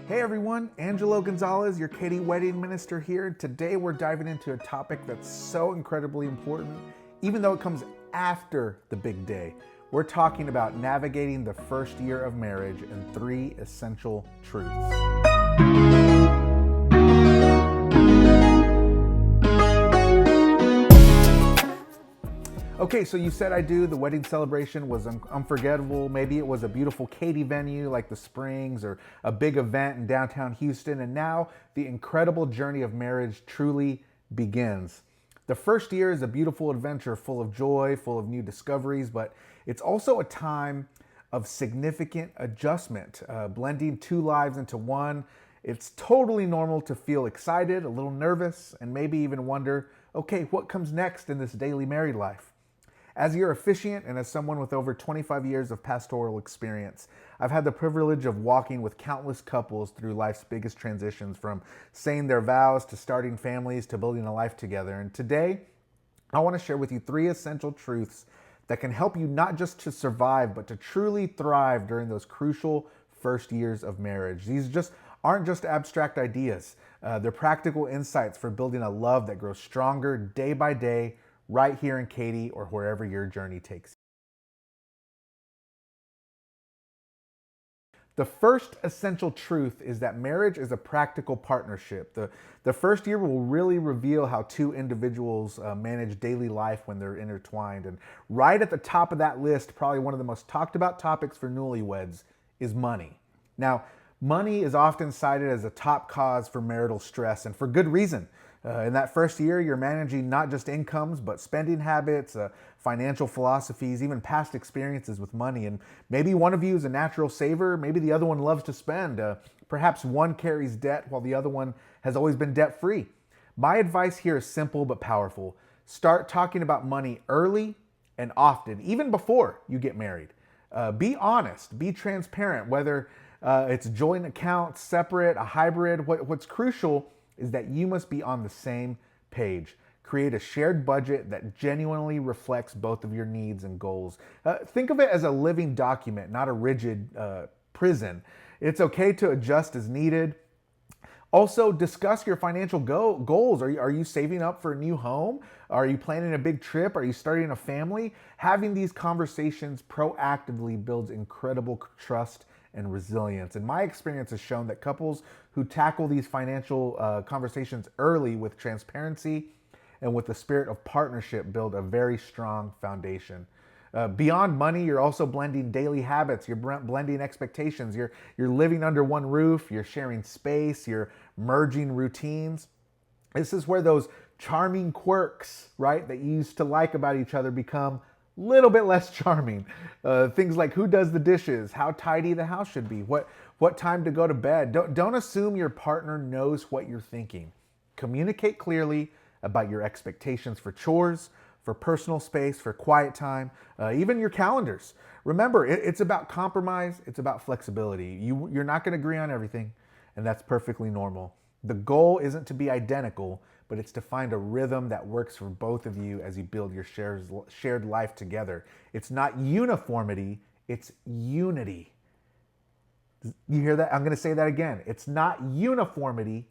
Hey everyone, Angelo Gonzalez, your Katy wedding minister here. Today we're diving into a topic that's so incredibly important, even though it comes after the big day. We're talking about navigating the first year of marriage and 3 essential truths. Okay, so you said I do. The wedding celebration was unforgettable. Maybe it was a beautiful Katy venue like the Springs or a big event in downtown Houston. And now the incredible journey of marriage truly begins. The first year is a beautiful adventure full of joy, full of new discoveries, but it's also a time of significant adjustment, blending 2 lives into one. It's totally normal to feel excited, a little nervous, and maybe even wonder, okay, what comes next in this daily married life? As your officiant and as someone with over 25 years of pastoral experience, I've had the privilege of walking with countless couples through life's biggest transitions, from saying their vows to starting families to building a life together. And today, I want to share with you 3 essential truths that can help you not just to survive, but to truly thrive during those crucial first years of marriage. These aren't just abstract ideas. They're practical insights for building a love that grows stronger day by day, right here in Katy or wherever your journey takes you. The first essential truth is that marriage is a practical partnership. The first year will really reveal how 2 individuals manage daily life when they're intertwined. And right at the top of that list, probably one of the most talked about topics for newlyweds, is money. Now, money is often cited as a top cause for marital stress, and for good reason. In that first year, you're managing not just incomes, but spending habits, financial philosophies, even past experiences with money. And maybe one of you is a natural saver. Maybe the other one loves to spend. Perhaps one carries debt while the other one has always been debt-free. My advice here is simple but powerful. Start talking about money early and often, even before you get married. Be honest, be transparent, whether it's joint accounts, separate, a hybrid. What's crucial is that you must be on the same page. Create a shared budget that genuinely reflects both of your needs and goals. Think of it as a living document, not a rigid prison. It's okay to adjust as needed. Also, discuss your financial goals. Are you saving up for a new home? Are you planning a big trip? Are you starting a family? Having these conversations proactively builds incredible trust and resilience. And my experience has shown that couples who tackle these financial conversations early with transparency and with the spirit of partnership build a very strong foundation. Beyond money, you're also blending daily habits. You're blending expectations. You're living under one roof. You're sharing space. You're merging routines. This is where those charming quirks, right, that you used to like about each other become a little bit less charming. Things like who does the dishes, how tidy the house should be, what time to go to bed. Don't assume your partner knows what you're thinking. Communicate clearly about your expectations for chores, for personal space, for quiet time, even your calendars. Remember, it's about compromise, it's about flexibility. You're not going to agree on everything, and that's perfectly normal. The goal isn't to be identical, but it's to find a rhythm that works for both of you as you build your shared life together. It's not uniformity, it's unity. You hear that? I'm going to say that again. It's not uniformity,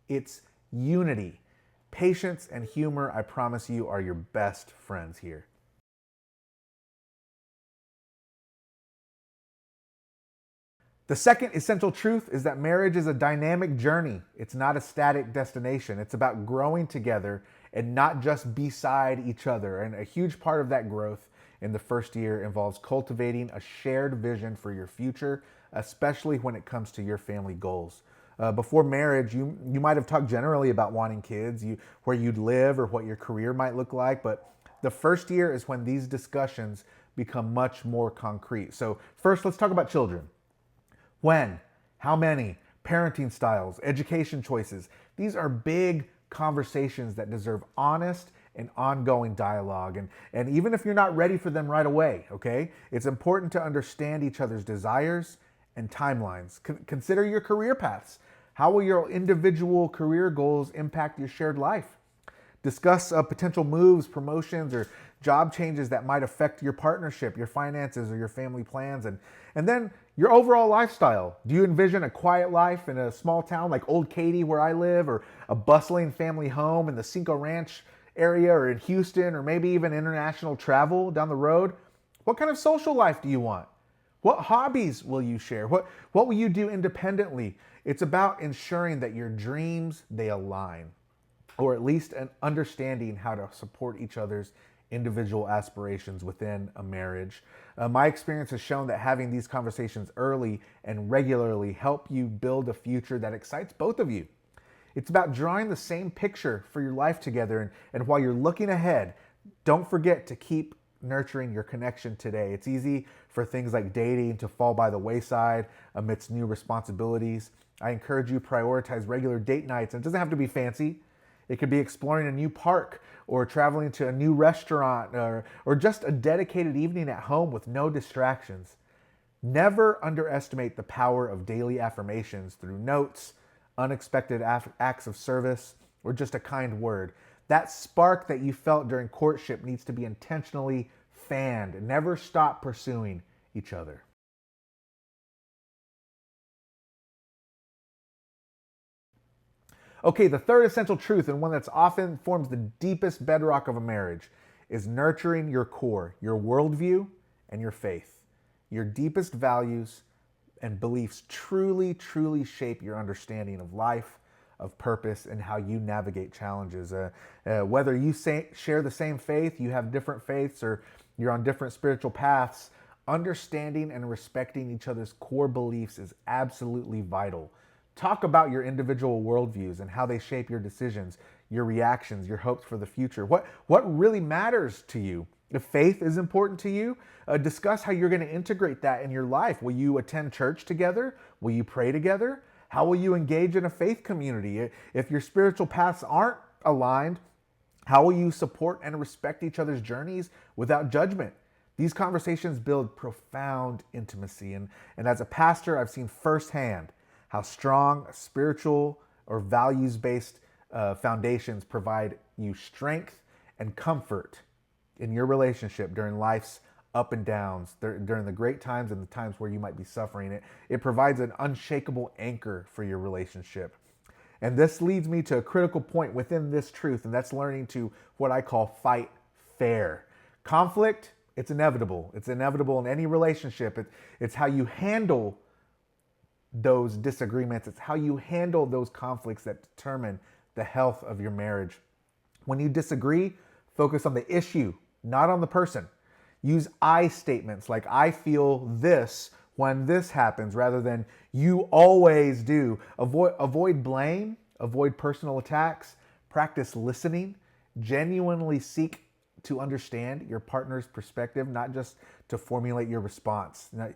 it's unity. Patience and humor, I promise you, are your best friends here. The second essential truth is that marriage is a dynamic journey. It's not a static destination. It's about growing together and not just beside each other. And a huge part of that growth in the first year involves cultivating a shared vision for your future, especially when it comes to your family goals. Before marriage, you might have talked generally about wanting kids, where you'd live or what your career might look like, but the first year is when these discussions become much more concrete. So first, let's talk about children. When, how many, parenting styles, education choices. These are big conversations that deserve honest and ongoing dialogue. And even if you're not ready for them right away, okay, it's important to understand each other's desires and timelines. Consider your career paths. How will your individual career goals impact your shared life? Discuss potential moves, promotions, or job changes that might affect your partnership, your finances, or your family plans. And then Your overall lifestyle. Do you envision a quiet life in a small town like Old Katy, where I live, or a bustling family home in the Cinco Ranch area, or in Houston, or maybe even international travel down the road? What kind of social life do you want? What hobbies will you share? What will you do independently? It's about ensuring that your dreams, they align, or at least an understanding how to support each other's individual aspirations within a marriage. My experience has shown that having these conversations early and regularly help you build a future that excites both of you. It's about drawing the same picture for your life together. And while you're looking ahead, don't forget to keep nurturing your connection today. It's easy for things like dating to fall by the wayside amidst new responsibilities. I encourage you to prioritize regular date nights. And it doesn't have to be fancy. It could be exploring a new park, or traveling to a new restaurant, or just a dedicated evening at home with no distractions. Never underestimate the power of daily affirmations through notes, unexpected acts of service, or just a kind word. That spark that you felt during courtship needs to be intentionally fanned. Never stop pursuing each other. Okay, the third essential truth, and one that's often forms the deepest bedrock of a marriage, is nurturing your core, your worldview, and your faith. Your deepest values and beliefs truly, truly shape your understanding of life, of purpose, and how you navigate challenges. Whether you share the same faith, you have different faiths, or you're on different spiritual paths, understanding and respecting each other's core beliefs is absolutely vital. Talk about your individual worldviews and how they shape your decisions, your reactions, your hopes for the future. What really matters to you? If faith is important to you, discuss how you're going to integrate that in your life. Will you attend church together? Will you pray together? How will you engage in a faith community? If your spiritual paths aren't aligned, how will you support and respect each other's journeys without judgment? These conversations build profound intimacy. And as a pastor, I've seen firsthand how strong spiritual or values-based foundations provide you strength and comfort in your relationship during life's up and downs, during the great times and the times where you might be suffering. It provides an unshakable anchor for your relationship. And this leads me to a critical point within this truth, and that's learning to what I call fight fair. Conflict, it's inevitable. It's inevitable in any relationship. It's how you handle those disagreements. It's how you handle those conflicts that determine the health of your marriage. When you disagree, focus on the issue, not on the person. Use I statements like I feel this when this happens, rather than you always do. Avoid blame, avoid personal attacks, practice listening, genuinely seek to understand your partner's perspective, not just to formulate your response. Now,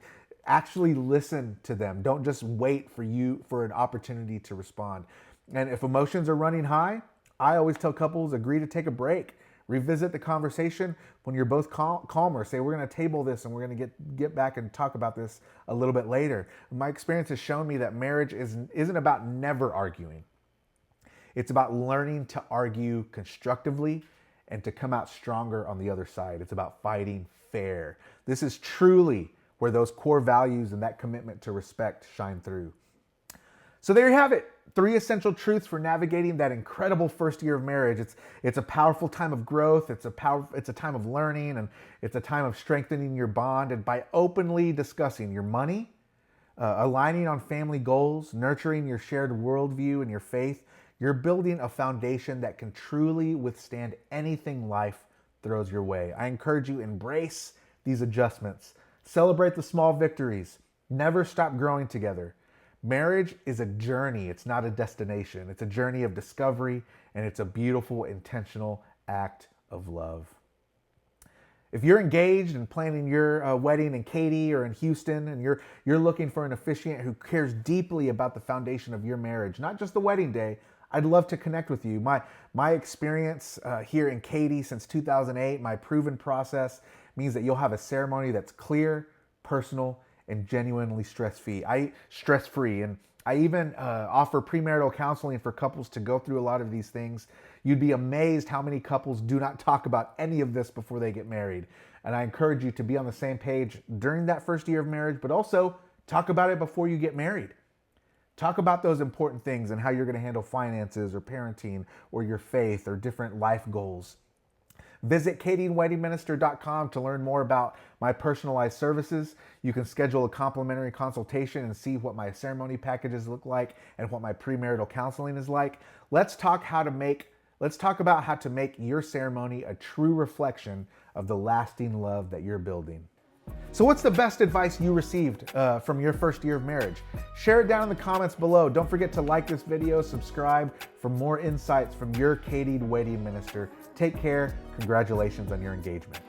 actually listen to them. Don't just wait for an opportunity to respond. And if emotions are running high, I always tell couples, agree to take a break. Revisit the conversation when you're both calmer. Say, we're going to table this and we're going to get back and talk about this a little bit later. My experience has shown me that marriage isn't about never arguing. It's about learning to argue constructively and to come out stronger on the other side. It's about fighting fair. This is truly where those core values and that commitment to respect shine through. So there you have it. 3 essential truths for navigating that incredible first year of marriage. It's a powerful time of growth. It's a time of learning, and it's a time of strengthening your bond. And by openly discussing your money, aligning on family goals, nurturing your shared worldview and your faith, you're building a foundation that can truly withstand anything life throws your way. I encourage you, embrace these adjustments. Celebrate the small victories. Never stop growing together. Marriage is a journey. It's not a destination. It's a journey of discovery, and it's a beautiful, intentional act of love. If you're engaged and planning your wedding in Katy or in Houston, and you're looking for an officiant who cares deeply about the foundation of your marriage, not just the wedding day, I'd love to connect with you. My experience here in Katy since 2008, my proven process means that you'll have a ceremony that's clear, personal, and genuinely stress-free. And I even offer premarital counseling for couples to go through a lot of these things. You'd be amazed how many couples do not talk about any of this before they get married. And I encourage you to be on the same page during that first year of marriage, but also Talk about it before you get married. Talk about those important things and how you're going to handle finances or parenting or your faith or different life goals. Visit katyweddingminister.com to learn more about my personalized services. You can schedule a complimentary consultation and see what my ceremony packages look like and what my premarital counseling is like. Let's talk about how to make your ceremony a true reflection of the lasting love that you're building. So what's the best advice you received from your first year of marriage? Share it down in the comments below. Don't forget to like this video, subscribe for more insights from your Katy wedding minister. Take care. Congratulations on your engagement.